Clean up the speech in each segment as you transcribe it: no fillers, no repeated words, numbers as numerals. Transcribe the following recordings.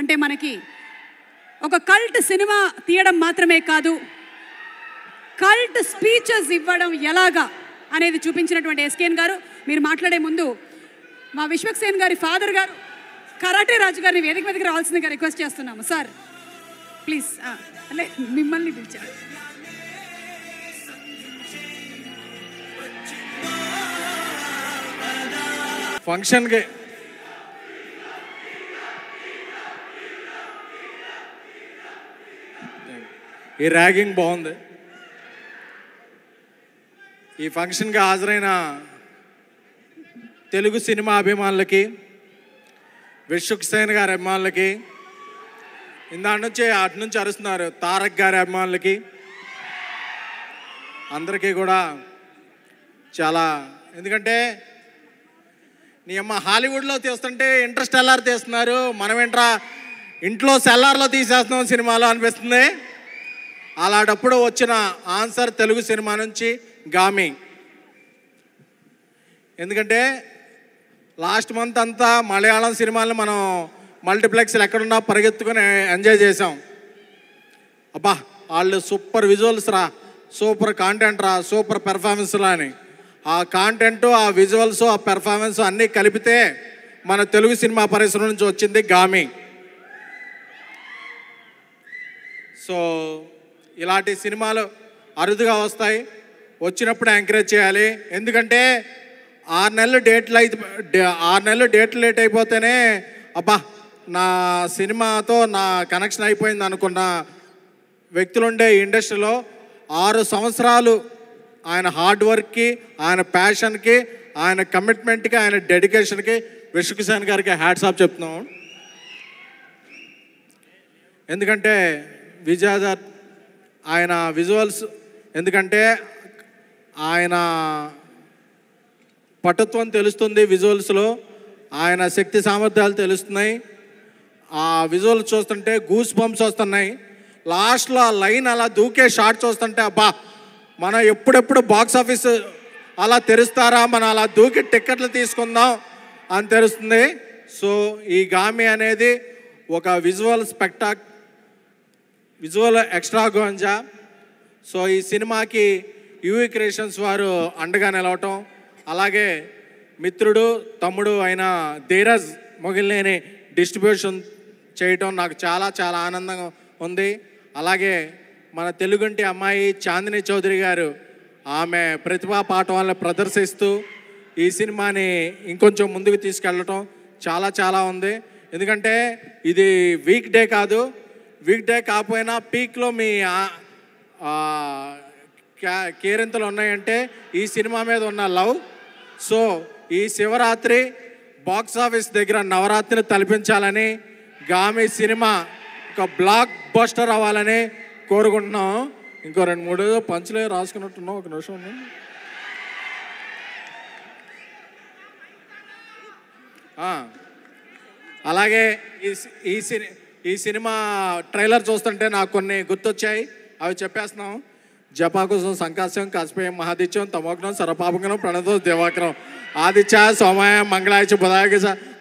అంటే మనకి ఒక కల్ట్ సినిమా తీయడం మాత్రమే కాదు, కల్ట్ స్పీచెస్ ఇవ్వడం ఎలాగా అనేది చూపించినటువంటి ఎస్కేఎన్ గారు. మీరు మాట్లాడే ముందు మా విశ్వక్సేన్ గారి ఫాదర్ గారు కరాటే రాజు గారిని వేదిక మీదకి రావాల్సిందిగా రిక్వెస్ట్ చేస్తున్నాము. Sir please. అలే మిమ్మల్ని పిలిచారు. ఫంక్షన్కి ఈ ర్యాగింగ్ బాగుంది. ఈ ఫంక్షన్కి హాజరైన తెలుగు సినిమా అభిమానులకి, విశ్వక్సేన్ గారి అభిమానులకి, అటు నుంచి అరుస్తున్నారు తారక్ గారి అభిమానులకి, అందరికీ కూడా చాలా, ఎందుకంటే నీ అమ్మ హాలీవుడ్లో తీస్తుంటే ఇంటర్స్టెల్లార్ తీస్తున్నారు, మనం ఏంట్రా ఇంట్లో సెల్లార్లో తీసేస్తున్నాం సినిమాలో అనిపిస్తుంది. అలాంటప్పుడు వచ్చిన ఆన్సర్ తెలుగు సినిమా నుంచి గామి. ఎందుకంటే లాస్ట్ మంత్ అంతా మలయాళం సినిమాలను మనం మల్టీప్లెక్స్లు ఎక్కడున్నా పరిగెత్తుకొని ఎంజాయ్ చేసాం. అబ్బా వాళ్ళు సూపర్ విజువల్స్ రా, సూపర్ కాంటెంట్ రా, సూపర్ పెర్ఫార్మెన్స్లా అని. ఆ కాంటెంట్, ఆ విజువల్స్, ఆ పెర్ఫార్మెన్స్ అన్నీ కలిపితే మన తెలుగు సినిమా పరిశ్రమ నుంచి వచ్చింది గామి. సో ఇలాంటి సినిమాలు అరుదుగా వస్తాయి, వచ్చినప్పుడు ఎంకరేజ్ చేయాలి. ఎందుకంటే 6 నెలలు డేట్లు లేట్ అయిపోతేనే అబ్బా నా సినిమాతో నా కనెక్షన్ అయిపోయింది అనుకున్న వ్యక్తులుండే ఈ ఇండస్ట్రీలో 6 సంవత్సరాలు ఆయన హార్డ్ వర్క్కి, ఆయన ప్యాషన్కి, ఆయన కమిట్మెంట్కి, ఆయన డెడికేషన్కి విశ్వక్సేన్ గారికి హ్యాట్స్ ఆఫ్ చెప్తున్నాం. ఎందుకంటే విజయదార్ ఆయన విజువల్స్, ఎందుకంటే ఆయన పటుత్వం తెలుస్తుంది విజువల్స్లో, ఆయన శక్తి సామర్థ్యాలు తెలుస్తున్నాయి. ఆ విజువల్స్ చూస్తుంటే గూస్ బంప్స్ వస్తున్నాయి. లాస్ట్లో ఆ లైన్ అలా దూకే షాట్ చూస్తుంటే అబ్బా మనం ఎప్పుడెప్పుడు బాక్స్ ఆఫీస్ అలా తెరుస్తారా, మనం అలా దూకి టిక్కెట్లు తీసుకుందాం అని తెలుస్తుంది. సో ఈ గామి అనేది ఒక విజువల్ ఎక్స్ట్రాగోంజా. సో ఈ సినిమాకి యూవీ క్రియేషన్స్ వారు అండగా నిలవటం, అలాగే మిత్రుడు తమ్ముడు అయిన ధీరజ్ మొగిలినేని డిస్ట్రిబ్యూషన్ చేయటం నాకు చాలా చాలా ఆనందంగా ఉంది. అలాగే మన తెలుగుంటి అమ్మాయి చాందిని చౌదరి గారు ఆమె ప్రతిభా పాఠవాలను ప్రదర్శిస్తూ ఈ సినిమాని ఇంకొంచెం ముందుకు తీసుకెళ్ళటం చాలా చాలా ఉంది. ఎందుకంటే ఇది వీక్ డే కాదు, వీక్ డే కాకపోయినా పీక్లో మీ కేరింతలు ఉన్నాయంటే ఈ సినిమా మీద ఉన్న లవ్. సో ఈ శివరాత్రి బాక్స్ ఆఫీస్ దగ్గర నవరాత్రిని తలపించాలని, గామి సినిమా ఒక బ్లాక్ బస్టర్ అవ్వాలని కోరుకుంటున్నాం. ఇంకో 2-3 పంచులే రాసుకున్నట్టున్నాం, ఒక నిమిషం. అలాగే ఈ సినిమా ట్రైలర్ చూస్తుంటే నాకు కొన్ని గుర్తొచ్చాయి, అవి చెప్పేస్తున్నాం. జపాకుశం సంకాశం కస్పేయం మహాదిత్యం తమోగ్నం సర్వపాపగ్నం ప్రణతో దివాకరం ఆదిత్య సోమాయ మంగళాయ బుధాయ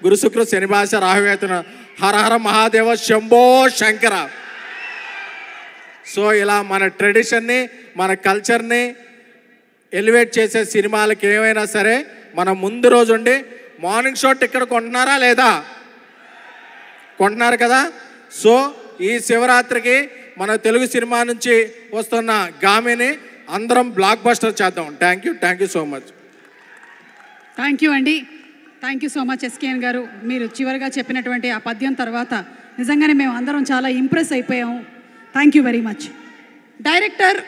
గురు శుక్ర శనిభాష రాహువేతన హర హర మహాదేవ శంభో శంకర. సో ఇలా మన ట్రెడిషన్ని, మన కల్చర్ని ఎలివేట్ చేసే సినిమాలకి ఏమైనా సరే మనం ముందు రోజు ఉండి మార్నింగ్ షో టికెట్ కొంటున్నారా లేదా? కొంటున్నారు కదా. సో ఈ శివరాత్రికి మన తెలుగు సినిమా నుంచి వస్తున్న గామిని అందరం బ్లాక్ బస్టర్ చేద్దాం. Thank you so much. Thank you అండి. Thank you so much SKN గారు. మీరు చివరిగా చెప్పినటువంటి ఆ పద్యం తర్వాత నిజంగానే మేము అందరం చాలా ఇంప్రెస్ అయిపోయాము. Thank you very much. Director